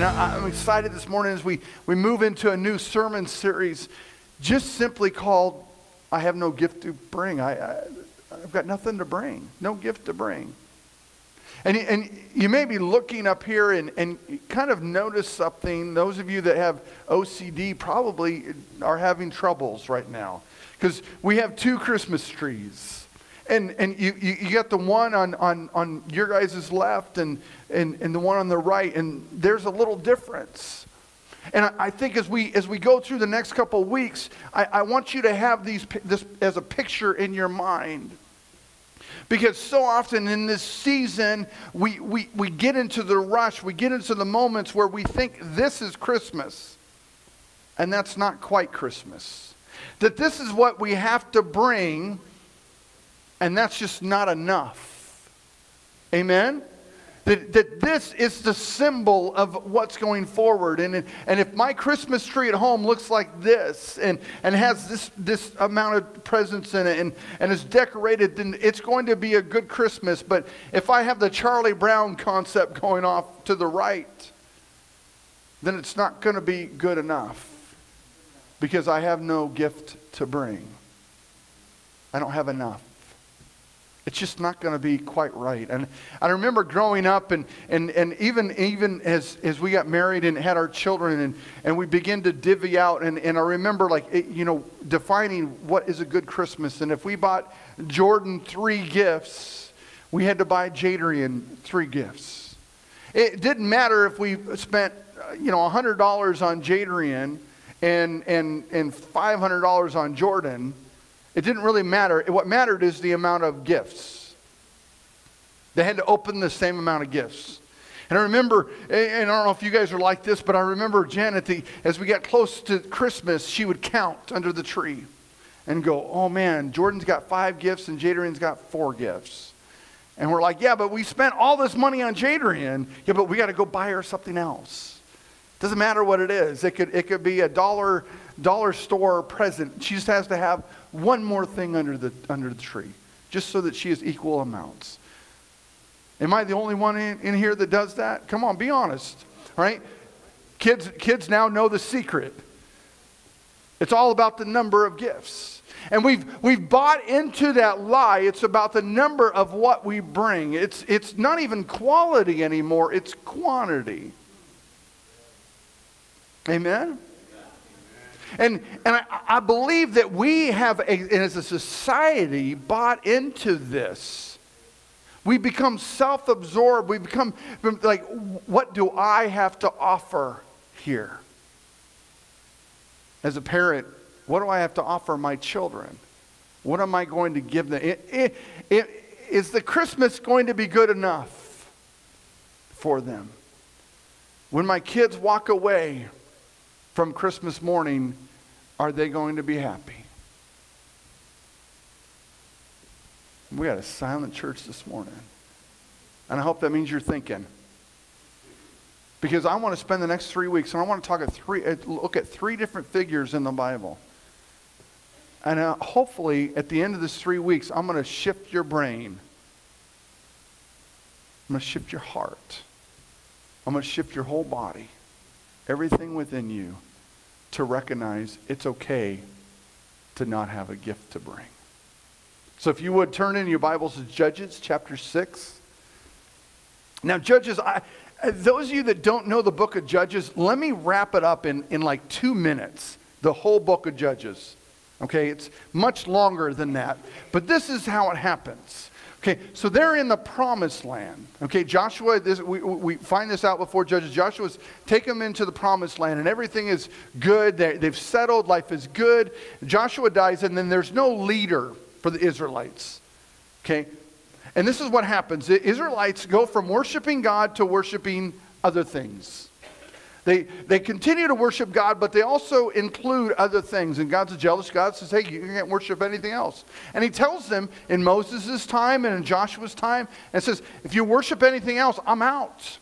And I'm excited this morning as we move into a new sermon series just simply called, I have no gift to bring. I've got nothing to bring, no gift to bring. And you may be looking up here and kind of notice something. Those of you that have OCD probably are having troubles right now because we have two Christmas trees. And you got the one on your guys' left and the one on the right, and there's a little difference. And I think as we go through the next couple of weeks, I want you to have this as a picture in your mind. Because so often in this season, we get into the rush, we get into the moments where we think this is Christmas. And that's not quite Christmas. That this is what we have to bring, and that's just not enough. Amen? That this is the symbol of what's going forward. And if my Christmas tree at home looks like this and has this amount of presents in it and is decorated, then it's going to be a good Christmas. But if I have the Charlie Brown concept going off to the right, then it's not going to be good enough because I have no gift to bring. I don't have enough. It's just not going to be quite right. And I remember growing up and even as we got married and had our children and we began to divvy out. And I remember defining what is a good Christmas. And if we bought Jordan 3 gifts, we had to buy Gideon 3 gifts. It didn't matter if we spent $100 on Gideon and $500 on Jordan. It didn't really matter. What mattered is the amount of gifts. They had to open the same amount of gifts. And I remember, and I don't know if you guys are like this, but I remember Jen as we got close to Christmas, she would count under the tree and go, oh man, Jordan's got 5 gifts and Jadrian's got 4 gifts. And we're like, yeah, but we spent all this money on Jadrian. Yeah, but we got to go buy her something else. Doesn't matter what it is. It could be a dollar store present. She just has to have one more thing under the tree, just so that she has equal amounts. Am I the only one in here that does that? Come on, be honest, right? Kids now know the secret. It's all about the number of gifts. And we've bought into that lie. It's about the number of what we bring. It's not even quality anymore, it's quantity. Amen? And I believe that we have, as a society, bought into this. We become self-absorbed. We become like, what do I have to offer here? As a parent, what do I have to offer my children? What am I going to give them? Is the Christmas going to be good enough for them? When my kids walk away from Christmas morning, are they going to be happy? We got a silent church this morning. And I hope that means you're thinking. Because I want to spend the next 3 weeks, and I want to look at 3 different figures in the Bible. And hopefully, at the end of this 3 weeks, I'm going to shift your brain. I'm going to shift your heart. I'm going to shift your whole body. Everything within you to recognize it's okay to not have a gift to bring. So if you would turn in your Bibles to Judges chapter 6. Now Judges, those of you that don't know the book of Judges, let me wrap it up in like 2 minutes. The whole book of Judges. Okay, it's much longer than that. But this is how it happens. Okay, so they're in the promised land. Okay, Joshua, we find this out before Judges. Joshua's taken them into the promised land and everything is good. They've settled, life is good. Joshua dies and then there's no leader for the Israelites. Okay, and this is what happens. The Israelites go from worshiping God to worshiping other things. They continue to worship God, but they also include other things. And God's a jealous God, says, hey, you can't worship anything else. And he tells them in Moses' time and in Joshua's time, and says, if you worship anything else, I'm out.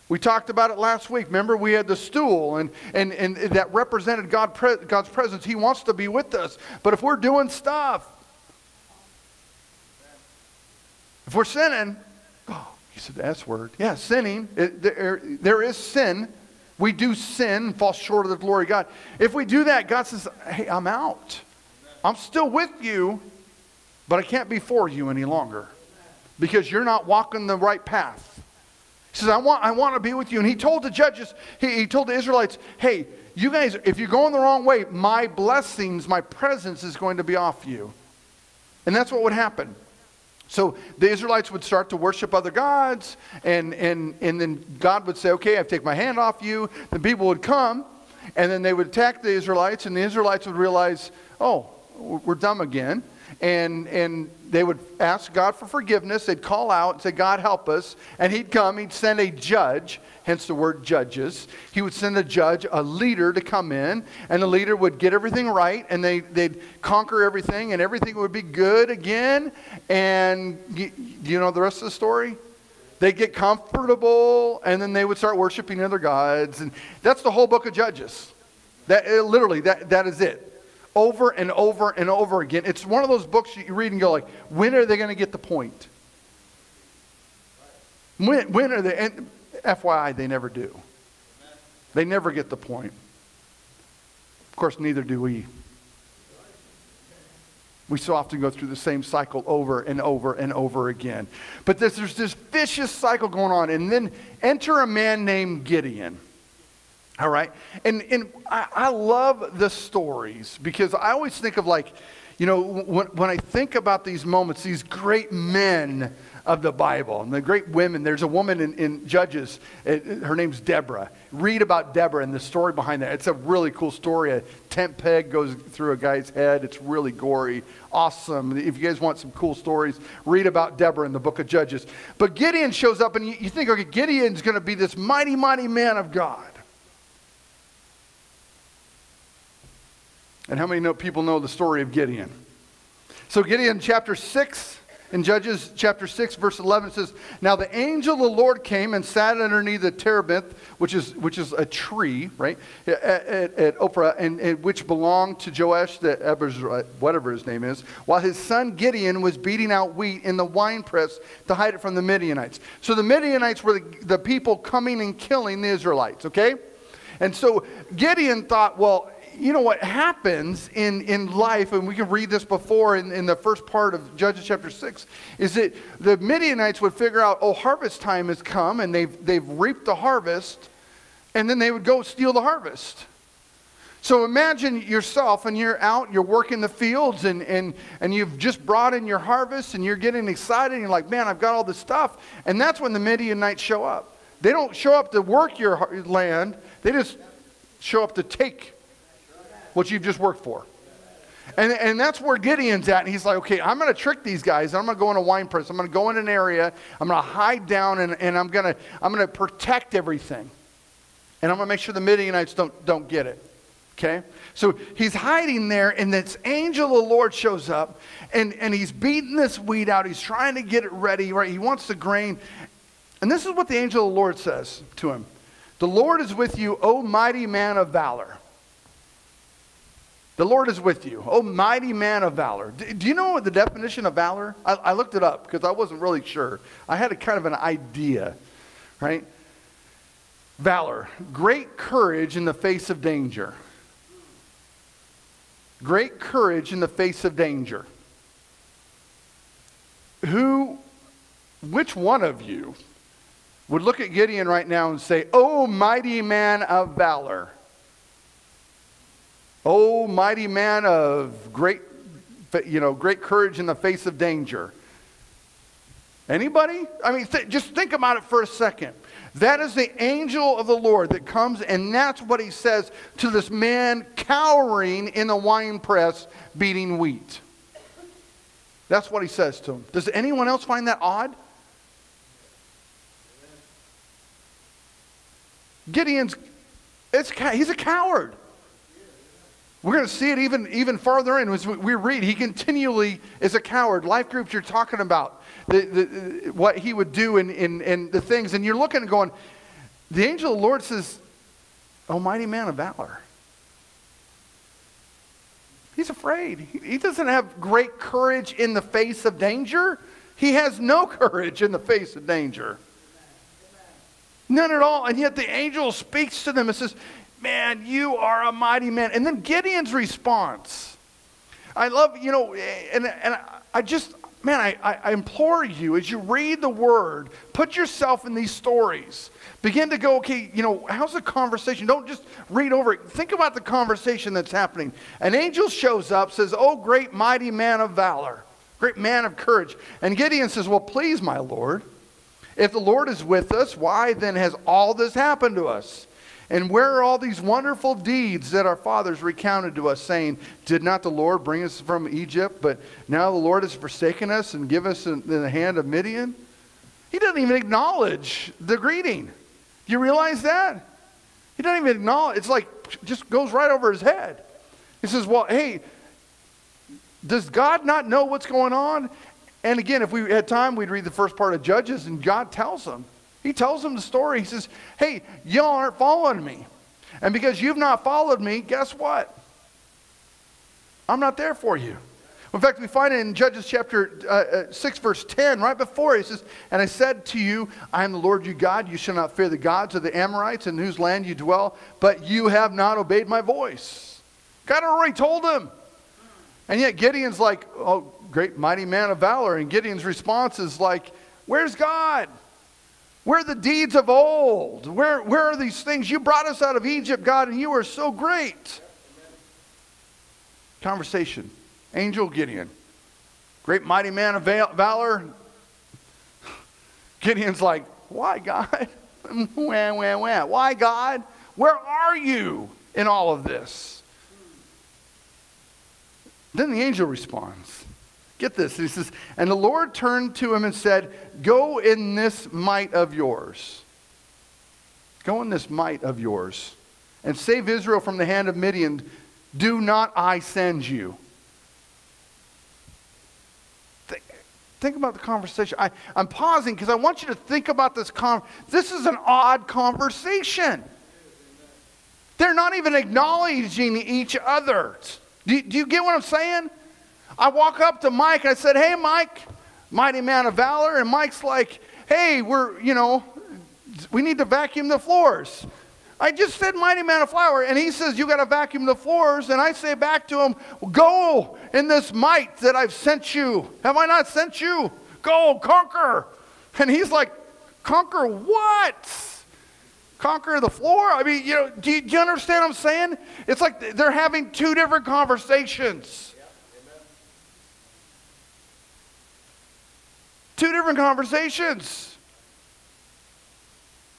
We talked about it last week. Remember, we had the stool, and that represented God's presence. He wants to be with us. But if we're doing stuff, if we're sinning, oh, he said the S word. Yeah, sinning. There is sin. We do sin, fall short of the glory of God. If we do that, God says, hey, I'm out. I'm still with you, but I can't be for you any longer because you're not walking the right path. He says, I want to be with you. And he told the judges, he told the Israelites, hey, you guys, if you're going the wrong way, my blessings, my presence is going to be off you. And that's what would happen. So the Israelites would start to worship other gods, and then God would say, okay, I've taken my hand off you. The people would come, and then they would attack the Israelites, and the Israelites would realize, oh, we're dumb again. And they would ask God for forgiveness. They'd call out and say, God, help us. And he'd come, he'd send a judge, hence the word judges. He would send a judge, a leader to come in, and the leader would get everything right, and they'd conquer everything, and everything would be good again. And you know the rest of the story? They'd get comfortable, and then they would start worshiping other gods. And that's the whole book of Judges. That is it. Over and over and over again. It's one of those books you read and go like, when are they going to get the point? When are they? And FYI, they never do. They never get the point. Of course, neither do we. We so often go through the same cycle over and over and over again. But there's this vicious cycle going on. And then enter a man named Gideon. All right. And I love the stories because I always think of like, you know, when I think about these moments, these great men of the Bible and the great women. There's a woman in Judges. Her name's Deborah. Read about Deborah and the story behind that. It's a really cool story. A tent peg goes through a guy's head. It's really gory. Awesome. If you guys want some cool stories, read about Deborah in the book of Judges. But Gideon shows up and you think, okay, Gideon's going to be this mighty, mighty man of God. And how many people know the story of Gideon? So Gideon chapter 6, in Judges chapter 6, verse 11 says, now the angel of the Lord came and sat underneath the terebinth, which is a tree, right, at Ophrah, and which belonged to Joash the Abiezrite, whatever his name is, while his son Gideon was beating out wheat in the winepress to hide it from the Midianites. So the Midianites were the people coming and killing the Israelites, okay? And so Gideon thought, well, you know what happens in life, and we can read this before in the first part of Judges chapter 6, is that the Midianites would figure out, oh, harvest time has come, and they've reaped the harvest, and then they would go steal the harvest. So imagine yourself, and you're out, you're working the fields, and you've just brought in your harvest, and you're getting excited, and you're like, man, I've got all this stuff. And that's when the Midianites show up. They don't show up to work your land, they just show up to take what you've just worked for. And that's where Gideon's at. And he's like, okay, I'm going to trick these guys. I'm going to go in a wine press. I'm going to go in an area. I'm going to hide down and I'm going to protect everything. And I'm going to make sure the Midianites don't get it. Okay? So he's hiding there, and this angel of the Lord shows up, and he's beating this wheat out. He's trying to get it ready, right? He wants the grain. And this is what the angel of the Lord says to him. The Lord is with you, O mighty man of valor. The Lord is with you, O mighty man of valor. Do you know what the definition of valor? I looked it up because I wasn't really sure. I had a kind of an idea, right? Valor, great courage in the face of danger. Great courage in the face of danger. Which one of you would look at Gideon right now and say, "Oh, mighty man of valor. Oh, mighty man of great courage in the face of danger." Anybody? I mean, just think about it for a second. That is the angel of the Lord that comes, and that's what he says to this man cowering in the wine press beating wheat. That's what he says to him. Does anyone else find that odd? He's a coward. We're going to see it even farther in as we read. He continually is a coward. Life groups you're talking about, what he would do in the things. And you're looking and going, the angel of the Lord says, "Oh, mighty man of valor." He's afraid. He doesn't have great courage in the face of danger. He has no courage in the face of danger. None at all. And yet the angel speaks to them and says, man, you are a mighty man. And then Gideon's response. I love, and I just, man, I implore you, as you read the word, put yourself in these stories. Begin to go, okay, how's the conversation? Don't just read over it. Think about the conversation that's happening. An angel shows up, says, oh, great mighty man of valor, great man of courage. And Gideon says, well, please, my Lord, if the Lord is with us, why then has all this happened to us? And where are all these wonderful deeds that our fathers recounted to us, saying, did not the Lord bring us from Egypt, but now the Lord has forsaken us and given us in the hand of Midian? He doesn't even acknowledge the greeting. Do you realize that? He doesn't even acknowledge. It's like, just goes right over his head. He says, well, hey, does God not know what's going on? And again, if we had time, we'd read the first part of Judges, and God tells them. He tells them the story. He says, hey, y'all aren't following me. And because you've not followed me, guess what? I'm not there for you. In fact, we find it in Judges chapter 6, verse 10, right before it says, and I said to you, I am the Lord your God. You shall not fear the gods of the Amorites in whose land you dwell, but you have not obeyed my voice. God already told him. And yet Gideon's like, oh, great mighty man of valor. And Gideon's response is like, where's God? Where are the deeds of old? Where are these things? You brought us out of Egypt, God, and you are so great. Conversation. Angel Gideon. Great mighty man of valor. Gideon's like, why, God? Wah, wah, wah. Why, God? Where are you in all of this? Then the angel responds. Get this. He says, and the Lord turned to him and said, go in this might of yours. Go in this might of yours. And save Israel from the hand of Midian. Do not I send you? Think about the conversation. I'm pausing because I want you to think about this. This is an odd conversation. They're not even acknowledging each other. Do you get what I'm saying? I walk up to Mike and I said, hey, Mike, mighty man of valor. And Mike's like, hey, we need to vacuum the floors. I just said mighty man of valor. And he says, you got to vacuum the floors. And I say back to him, go in this might that I've sent you. Have I not sent you? Go, conquer. And he's like, conquer what? Conquer the floor? I mean, do you understand what I'm saying? It's like they're having two different conversations. Two different conversations.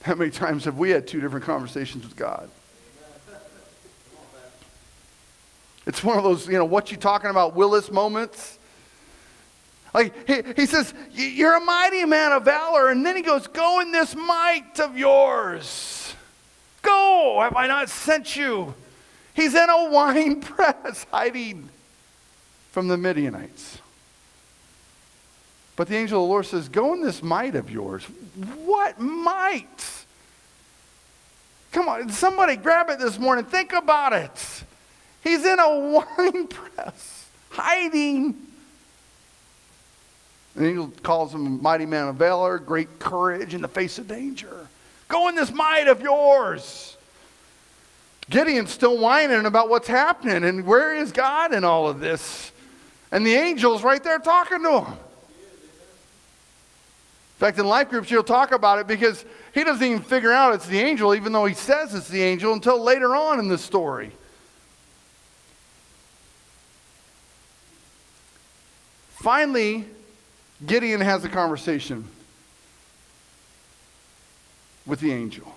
How many times have we had two different conversations with God? It's one of those, what you talking about, Willis moments. Like, he says, you're a mighty man of valor. And then he goes, go in this might of yours. Go, have I not sent you? He's in a wine press hiding from the Midianites. But the angel of the Lord says, go in this might of yours. What might? Come on, somebody grab it this morning. Think about it. He's in a wine press, hiding. The angel calls him a mighty man of valor, great courage in the face of danger. Go in this might of yours. Gideon's still whining about what's happening and where is God in all of this? And the angel's right there talking to him. In fact, in life groups, you'll talk about it because he doesn't even figure out it's the angel, even though he says it's the angel, until later on in the story. Finally, Gideon has a conversation with the angel.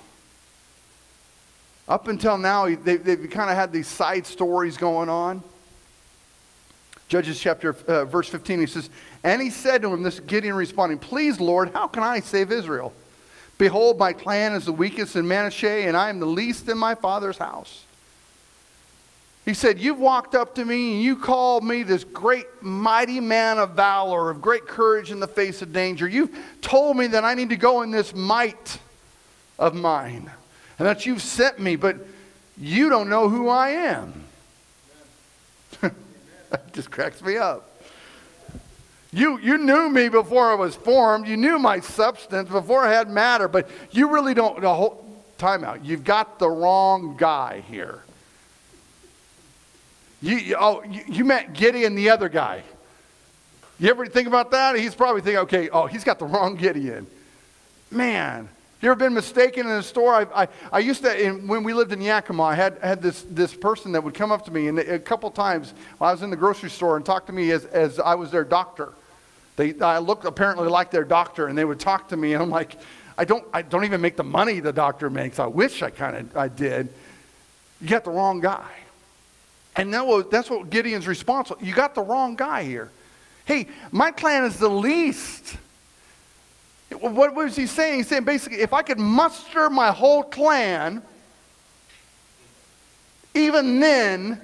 Up until now, they've kind of had these side stories going on. Judges chapter, verse 15, he says, and he said to him, this Gideon responding, please, Lord, how can I save Israel? Behold, my clan is the weakest in Manasseh, and I am the least in my father's house. He said, you've walked up to me, and you called me this great, mighty man of valor, of great courage in the face of danger. You've told me that I need to go in this might of mine, and that you've sent me, but you don't know who I am. That just cracks me up. You knew me before I was formed. You knew my substance before I had matter, but you really don't. The whole time out. You've got the wrong guy here. You met Gideon, the other guy. You ever think about that? He's probably thinking, okay, he's got the wrong Gideon. Man, you ever been mistaken in a store? I used to, when we lived in Yakima, I had this person that would come up to me, and a couple times while I was in the grocery store and talk to me as I was their doctor. I looked apparently like their doctor, and they would talk to me, and I'm like, I don't even make the money the doctor makes. I wish I did. You got the wrong guy. And that's what Gideon's response was. You got the wrong guy here. Hey, my clan is the least. What was he saying? He's saying basically, if I could muster my whole clan, even then,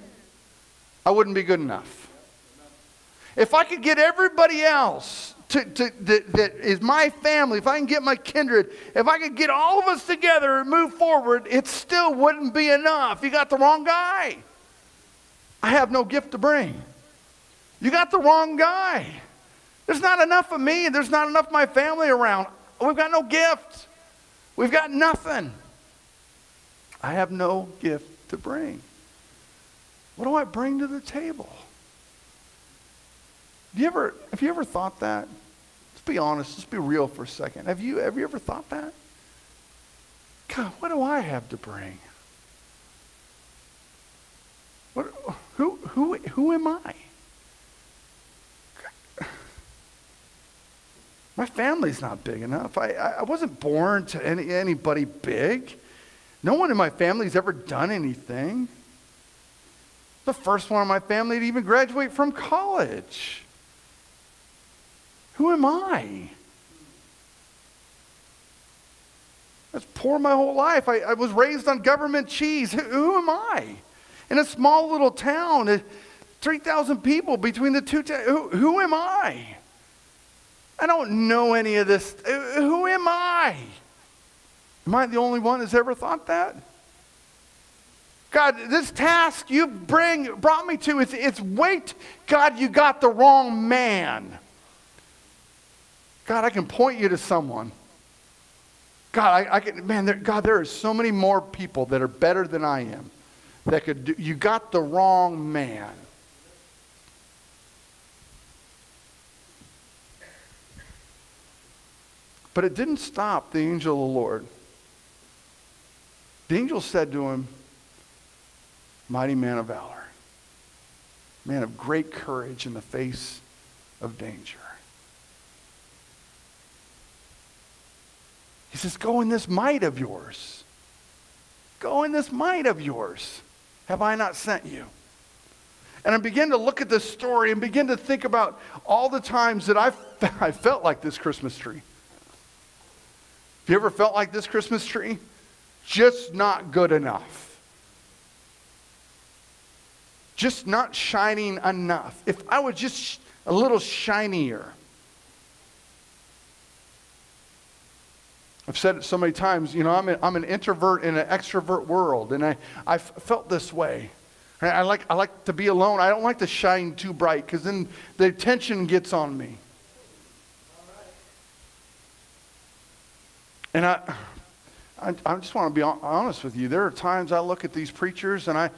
I wouldn't be good enough. If I could get everybody else that is my family, if I can get my kindred, if I could get all of us together and move forward, it still wouldn't be enough. You got the wrong guy. I have no gift to bring. You got the wrong guy. There's not enough of me, and there's not enough of my family around. We've got no gift. We've got nothing. I have no gift to bring. What do I bring to the table? Have you ever thought that? Let's be honest. Let's be real for a second. Have you ever thought that? God, what do I have to bring? Who am I? My family's not big enough. I wasn't born to anybody big. No one in my family's ever done anything. The first one in my family to even graduate from college. Who am I? I was poor my whole life. I was raised on government cheese. Who am I? In a small little town, 3,000 people between the two towns. Who am I? I don't know any of this. Who am I? Am I the only one that's ever thought that? God, this task you brought me to, it's wait. God, you got the wrong man. God, I can point you to someone. God, God, there are so many more people that are better than I am that could do. You got the wrong man. But it didn't stop the angel of the Lord. The angel said to him, mighty man of valor, man of great courage in the face of danger. He says, go in this might of yours. Go in this might of yours. Have I not sent you? And I began to look at this story and begin to think about all the times that I felt like this Christmas tree. Have you ever felt like this Christmas tree? Just not good enough. Just not shining enough. If I was just a little shinier. I've said it so many times, I'm an introvert in an extrovert world, and I felt this way. I like to be alone. I don't like to shine too bright because then the attention gets on me. And I just want to be honest with you. There are times I look at these preachers and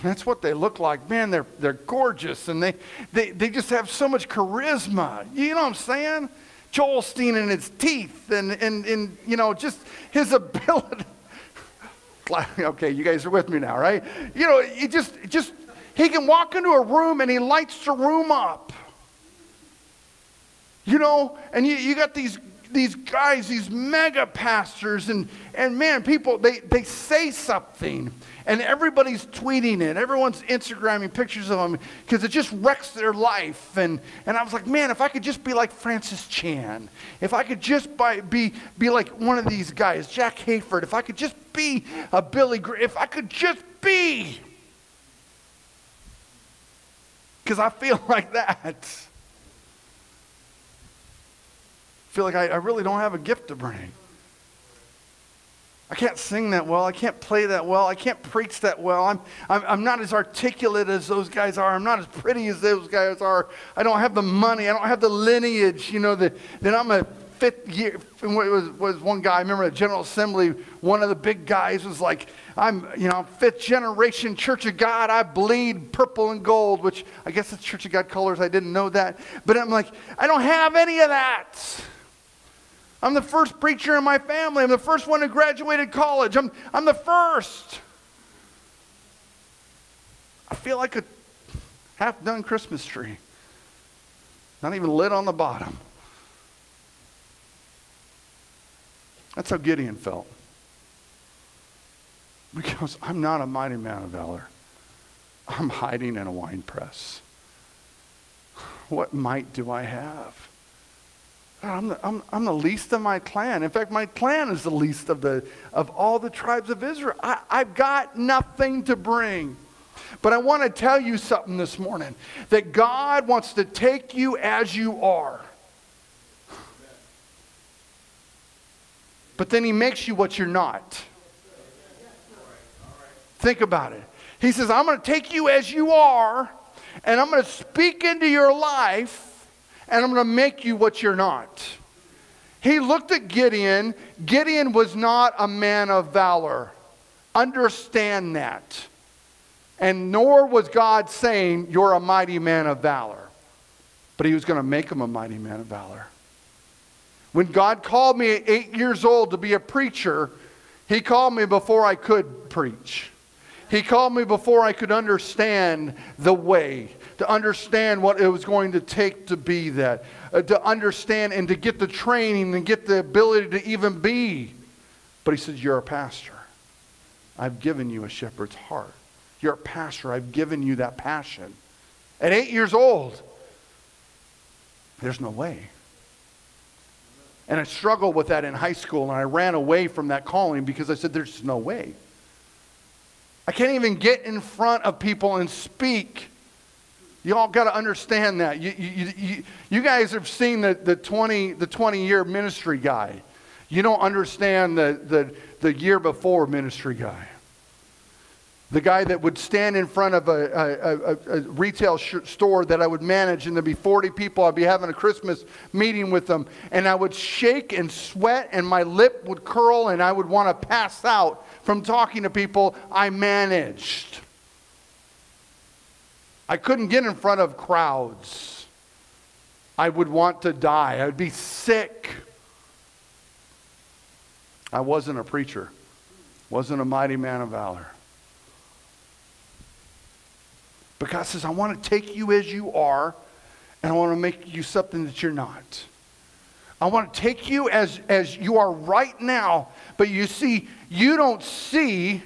that's what they look like. Man, they're gorgeous, and they just have so much charisma. You know what I'm saying? Joel Osteen in his teeth and just his ability. Okay, you guys are with me now, right? He he can walk into a room and he lights the room up. And you got these guys, these mega pastors, and man, people, they say something, and everybody's tweeting it. Everyone's Instagramming pictures of them because it just wrecks their life. And I was like, man, if I could just be like Francis Chan, if I could just be like one of these guys, Jack Hayford, if I could just be a Billy Graham, if I could just be, because I feel like that. I feel like I really don't have a gift to bring. I can't sing that well. I can't play that well. I can't preach that well. I'm not as articulate as those guys are. I'm not as pretty as those guys are. I don't have the money. I don't have the lineage, that I'm a fifth year. Was one guy, I remember at General Assembly, one of the big guys was like, I'm fifth generation Church of God. I bleed purple and gold, which I guess it's Church of God colors. I didn't know that. But I'm like, I don't have any of that. I'm the first preacher in my family. I'm the first one who graduated college. I'm the first. I feel like a half-done Christmas tree. Not even lit on the bottom. That's how Gideon felt. Because I'm not a mighty man of valor. I'm hiding in a wine press. What might do I have? I'm the least of my clan. In fact, my clan is the least of all the tribes of Israel. I've got nothing to bring. But I want to tell you something this morning. That God wants to take you as you are. But then he makes you what you're not. Think about it. He says, I'm going to take you as you are, and I'm going to speak into your life, and I'm going to make you what you're not. He looked at Gideon. Gideon was not a man of valor. Understand that. And nor was God saying, you're a mighty man of valor. But he was going to make him a mighty man of valor. When God called me at 8 years old to be a preacher, he called me before I could preach. He called me before I could understand the way, to understand what it was going to take to be that, to understand and to get the training and get the ability to even be. But he said, you're a pastor. I've given you a shepherd's heart. You're a pastor. I've given you that passion. At 8 years old, there's no way. And I struggled with that in high school, and I ran away from that calling because I said, there's no way. I can't even get in front of people and speak. You all got to understand that. You guys have seen the 20-year ministry guy. You don't understand the year before ministry guy. The guy that would stand in front of a retail store that I would manage, and there'd be 40 people. I'd be having a Christmas meeting with them, and I would shake and sweat, and my lip would curl, and I would want to pass out from talking to people I managed. I couldn't get in front of crowds. I would want to die. I would be sick. I wasn't a preacher. Wasn't a mighty man of valor. But God says, I want to take you as you are, and I want to make you something that you're not. I want to take you as you are right now, but you see, you don't see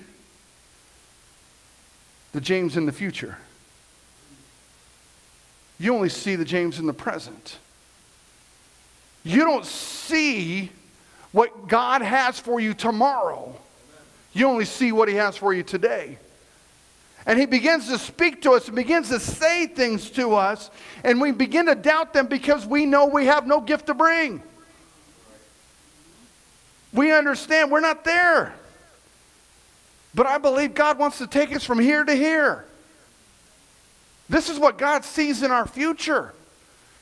the James in the future. You only see the James in the present. You don't see what God has for you tomorrow. You only see what he has for you today. And he begins to speak to us and begins to say things to us. And we begin to doubt them because we know we have no gift to bring. We understand we're not there. But I believe God wants to take us from here to here. This is what God sees in our future.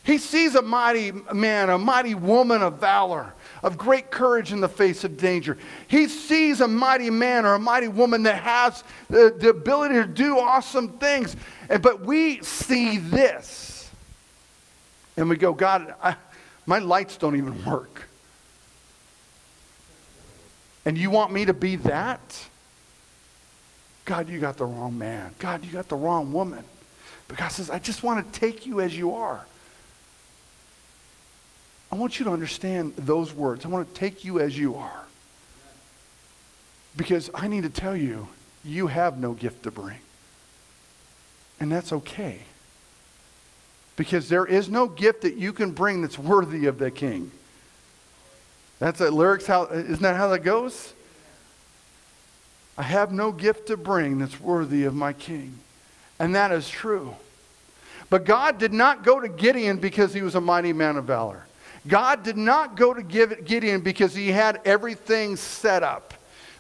He sees a mighty man, a mighty woman of valor, of great courage in the face of danger. He sees a mighty man or a mighty woman that has the ability to do awesome things. But we see this. And we go, God, my lights don't even work. And you want me to be that? God, you got the wrong man. God, you got the wrong woman. But God says, I just want to take you as you are. I want you to understand those words. I want to take you as you are. Because I need to tell you, you have no gift to bring. And that's okay. Because there is no gift that you can bring that's worthy of the king. That's the lyrics, isn't that how that goes? I have no gift to bring that's worthy of my king. And that is true. But God did not go to Gideon because he was a mighty man of valor. God did not go to Gideon because he had everything set up.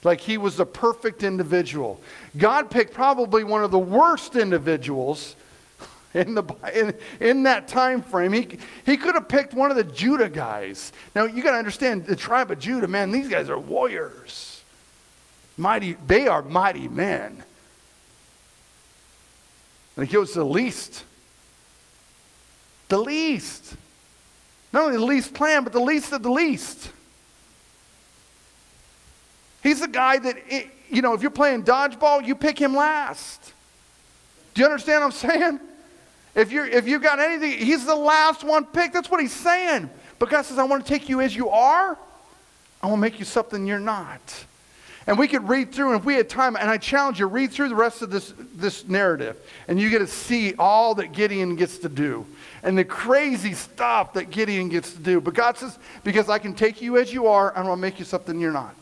Like he was the perfect individual. God picked probably one of the worst individuals in that time frame. He could have picked one of the Judah guys. Now you got to understand, the tribe of Judah, man, these guys are warriors. They are mighty men. And he was the least. The least. Not only the least planned, but the least of the least. He's the guy that, if you're playing dodgeball, you pick him last. Do you understand what I'm saying? If you've got anything, he's the last one picked. That's what he's saying. But God says, I want to take you as you are. I want to make you something you're not. And we could read through, and if we had time, and I challenge you, read through the rest of this narrative, and you get to see all that Gideon gets to do, and the crazy stuff that Gideon gets to do. But God says, because I can take you as you are, I want to make you something you're not.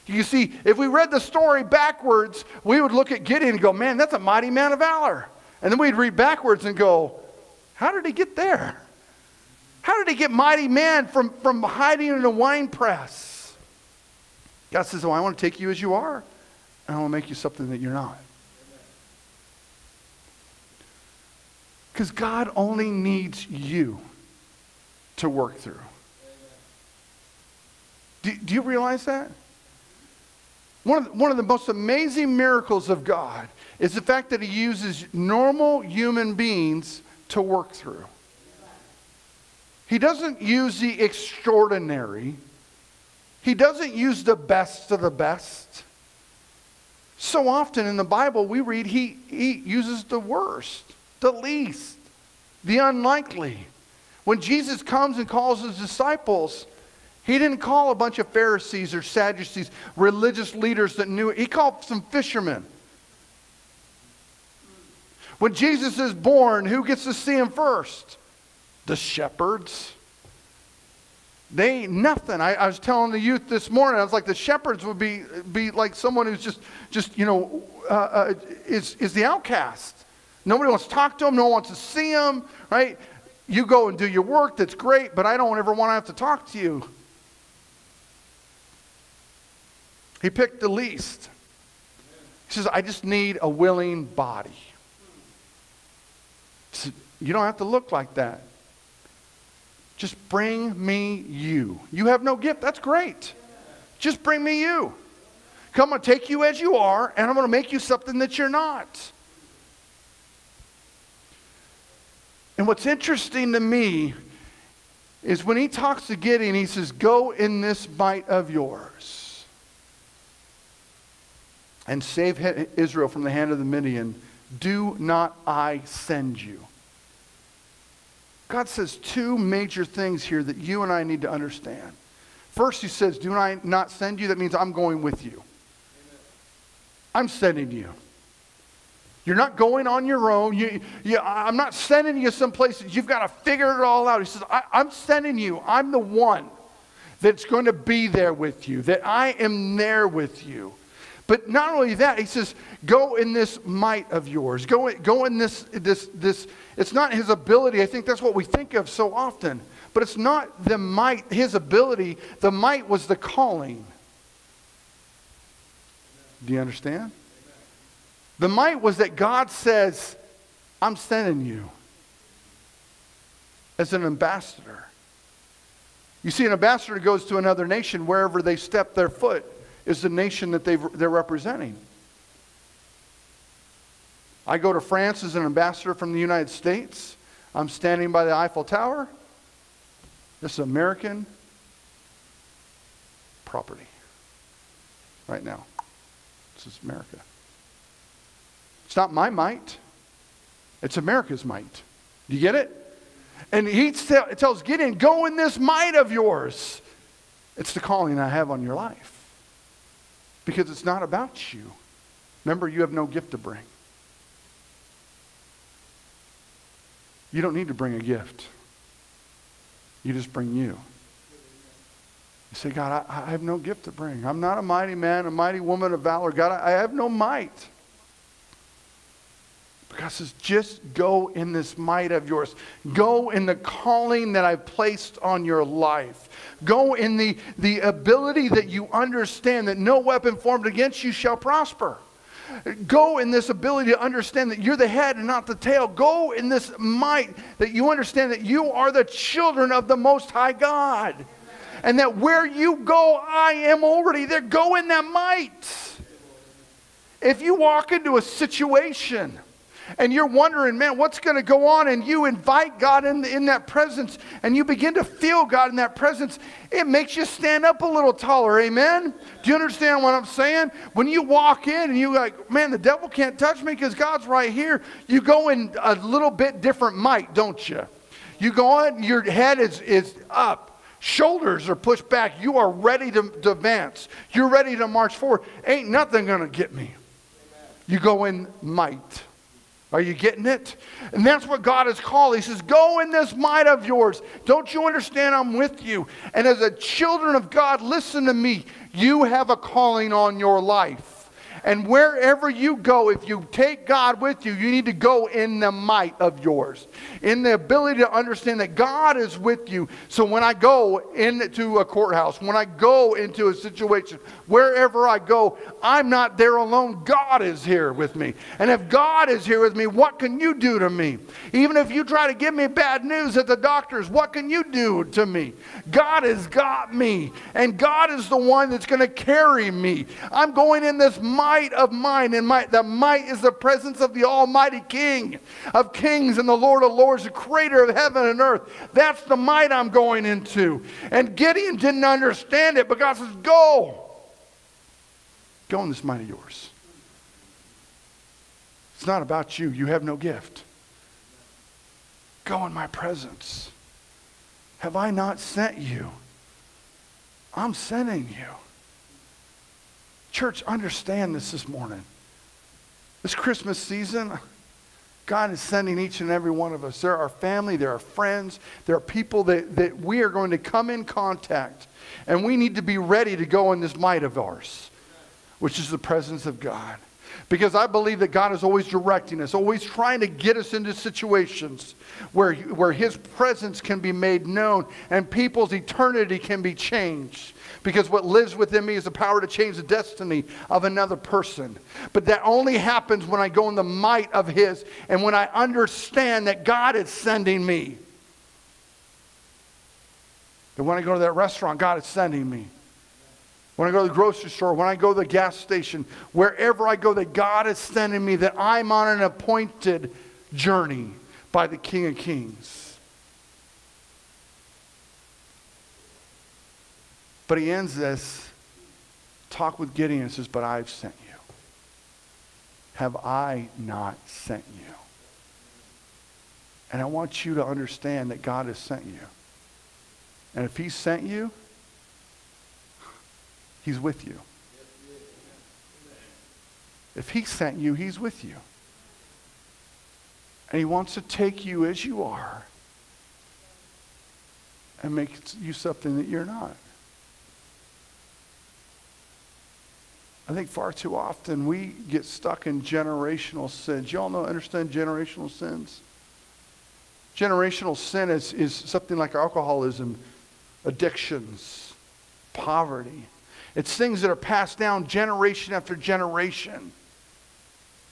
You see, if we read the story backwards, we would look at Gideon and go, man, that's a mighty man of valor. And then we'd read backwards and go, how did he get there? How did he get mighty man from hiding in a wine press? God says, I want to take you as you are, and I want to make you something that you're not. Because God only needs you to work through. Do you realize that? One of the most amazing miracles of God is the fact that he uses normal human beings to work through. He doesn't use the extraordinary. He doesn't use the best of the best. So often in the Bible we read he uses the worst, the least, the unlikely. When Jesus comes and calls his disciples, he didn't call a bunch of Pharisees or Sadducees, religious leaders that knew it. He called some fishermen. When Jesus is born, who gets to see him first? The shepherds. They ain't nothing. I was telling the youth this morning, I was like, the shepherds would be like someone who's just is the outcast. Nobody wants to talk to them. No one wants to see them, right? You go and do your work. That's great, but I don't ever want to have to talk to you. He picked the least. He says, I just need a willing body. He said, you don't have to look like that. Just bring me you. You have no gift. That's great. Just bring me you. Come, I'm going to take you as you are, and I'm going to make you something that you're not. And what's interesting to me is when he talks to Gideon, he says, go in this might of yours and save Israel from the hand of the Midian. Do not I send you? God says two major things here that you and I need to understand. First, he says, do I not send you? That means I'm going with you. I'm sending you. You're not going on your own. I'm not sending you someplace that you've got to figure it all out. He says, I'm sending you. I'm the one that's going to be there with you, that I am there with you. But not only that, he says, go in this might of yours. Go in this. It's not his ability. I think that's what we think of so often. But it's not the might, his ability. The might was the calling. Do you understand? The might was that God says, I'm sending you as an ambassador. You see, an ambassador goes to another nation. Wherever they step their foot is the nation that they're representing. I go to France as an ambassador from the United States. I'm standing by the Eiffel Tower. This is American property right now. This is America. It's not my might. It's America's might. Do you get it? And he tells Gideon, go in this might of yours. It's the calling I have on your life. Because it's not about you. Remember, you have no gift to bring. You don't need to bring a gift. You just bring you. You say, God, I have no gift to bring. I'm not a mighty man, a mighty woman of valor. God, I have no might. God says, just go in this might of yours. Go in the calling that I've placed on your life. Go in the ability that you understand that no weapon formed against you shall prosper. Go in this ability to understand that you're the head and not the tail. Go in this might that you understand that you are the children of the Most High God. And that where you go, I am already there. Go in that might. If you walk into a situation and you're wondering, man, what's going to go on? And you invite God in that presence and you begin to feel God in that presence, it makes you stand up a little taller. Amen? Do you understand what I'm saying? When you walk in and you're like, man, the devil can't touch me because God's right here. You go in a little bit different might, don't you? You go in, your head is up. Shoulders are pushed back. You are ready to advance. You're ready to march forward. Ain't nothing going to get me. You go in might. Are you getting it? And that's what God has called. He says, go in this might of yours. Don't you understand I'm with you? And as a children of God, listen to me. You have a calling on your life. And wherever you go, if you take God with you, you need to go in the might of yours. In the ability to understand that God is with you. So when I go into a courthouse, when I go into a situation, wherever I go, I'm not there alone. God is here with me. And if God is here with me, what can you do to me? Even if you try to give me bad news at the doctor's, what can you do to me? God has got me. And God is the one that's going to carry me. I'm going in this might of mine, and the might is the presence of the Almighty King of kings and the Lord of lords, the creator of heaven and earth. That's the might I'm going into. And Gideon didn't understand it, but God says, go. Go in this might of yours. It's not about you. You have no gift. Go in my presence. Have I not sent you? I'm sending you. Church, understand this morning. This Christmas season, God is sending each and every one of us. There are family, there are friends, there are people that we are going to come in contact. And we need to be ready to go in this might of ours, which is the presence of God. Because I believe that God is always directing us, always trying to get us into situations where His presence can be made known and people's eternity can be changed. Because what lives within me is the power to change the destiny of another person. But that only happens when I go in the might of His and when I understand that God is sending me. And when I go to that restaurant, God is sending me. When I go to the grocery store, when I go to the gas station, wherever I go, that God is sending me, that I'm on an appointed journey by the King of Kings. But he ends this talk with Gideon and says, but I've sent you. Have I not sent you? And I want you to understand that God has sent you. And if He sent you, He's with you. If He sent you, He's with you. And He wants to take you as you are and make you something that you're not. I think far too often we get stuck in generational sins. You all understand generational sins? Generational sin is something like alcoholism, addictions, poverty. It's things that are passed down generation after generation.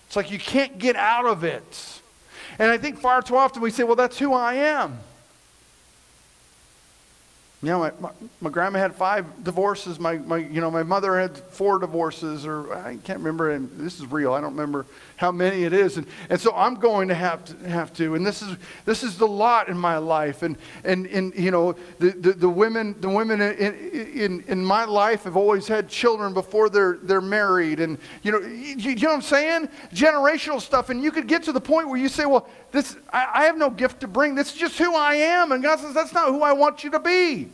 It's like you can't get out of it. And I think far too often we say, well, that's who I am. You know, my grandma had 5 divorces. My mother had 4 divorces, or I can't remember. And this is real. I don't remember how many it is. And so I'm going to have to. And this is the lot in my life. And you know, the women in my life have always had children before they're married. And you know what I'm saying? Generational stuff. And you could get to the point where you say, well, I have no gift to bring. This is just who I am. And God says, that's not who I want you to be.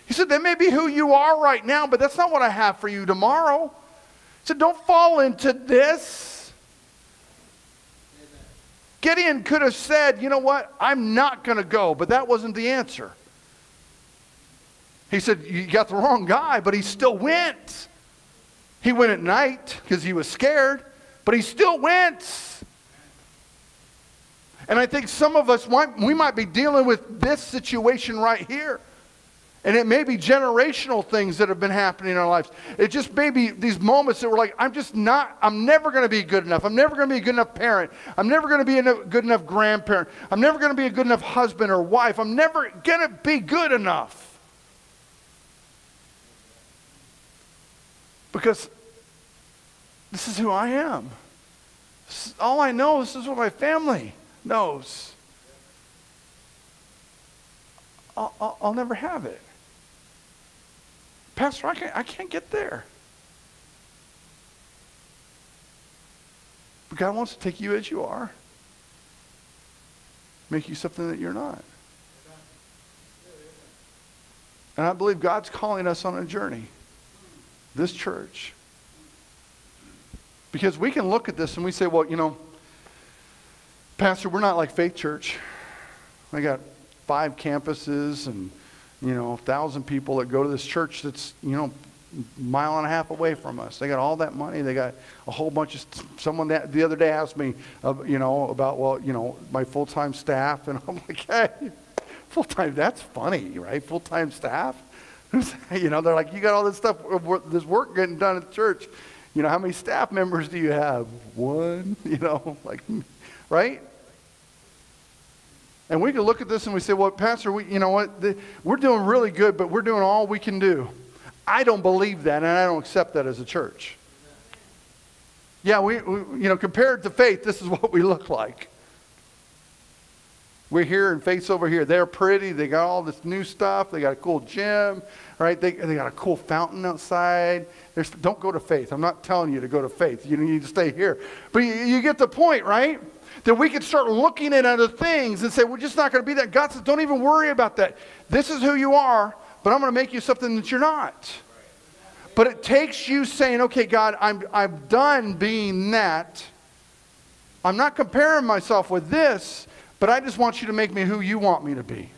He said, that may be who you are right now, but that's not what I have for you tomorrow. He said, don't fall into this. Amen. Gideon could have said, you know what, I'm not going to go, but that wasn't the answer. He said, you got the wrong guy, but he still went. He went at night because he was scared, but he still went. And I think some of us, we might be dealing with this situation right here. And it may be generational things that have been happening in our lives. It just may be these moments that we're like, I'm never going to be good enough. I'm never going to be a good enough parent. I'm never going to be a good enough grandparent. I'm never going to be a good enough husband or wife. I'm never going to be good enough. Because this is who I am. All I know, this is what my family knows. I'll never have it. Pastor, I can't get there. But God wants to take you as you are. Make you something that you're not. And I believe God's calling us on a journey. This church. Because we can look at this and we say, well, Pastor, we're not like Faith Church. I got 5 campuses and, 1,000 people that go to this church that's, a mile and a half away from us. They got all that money. They got a whole bunch of, someone that the other day asked me, about, my full-time staff. And I'm like, hey, full-time, that's funny, right? Full-time staff? They're like, you got all this stuff, this work getting done at the church. How many staff members do you have? 1, right? And we can look at this and we say, well, Pastor, we're doing really good, but we're doing all we can do. I don't believe that, and I don't accept that as a church. Yeah, we compared to Faith, this is what we look like. We're here and Faith's over here. They're pretty. They got all this new stuff. They got a cool gym, right? They got a cool fountain outside. Don't go to Faith. I'm not telling you to go to Faith. You need to stay here. But you get the point, right? That we can start looking at other things and say, we're just not going to be that. God says, don't even worry about that. This is who you are, but I'm going to make you something that you're not. But it takes you saying, okay, God, I'm done being that. I'm not comparing myself with this, but I just want you to make me who you want me to be.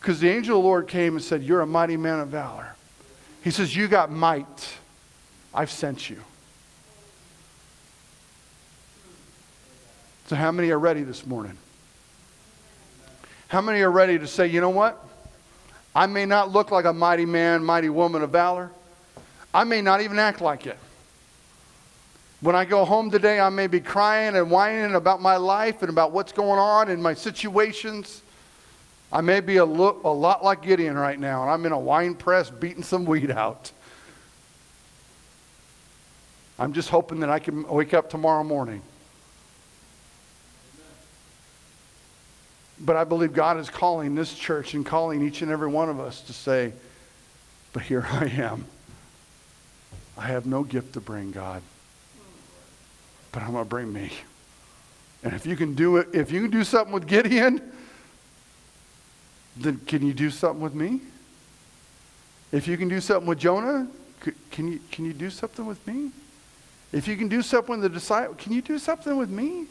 Because the angel of the Lord came and said, you're a mighty man of valor. He says, you got might. I've sent you. So how many are ready this morning? How many are ready to say, you know what? I may not look like a mighty man, mighty woman of valor. I may not even act like it. When I go home today, I may be crying and whining about my life and about what's going on in my situations. I may be a lot like Gideon right now, and I'm in a wine press beating some weed out. I'm just hoping that I can wake up tomorrow morning. But I believe God is calling this church and calling each and every one of us to say, but here I am. I have no gift to bring, God. But I'm going to bring me. And if you can do it, if you can do something with Gideon, then can you do something with me? If you can do something with Jonah, can you do something with me? If you can do something with the disciples, can you do something with me?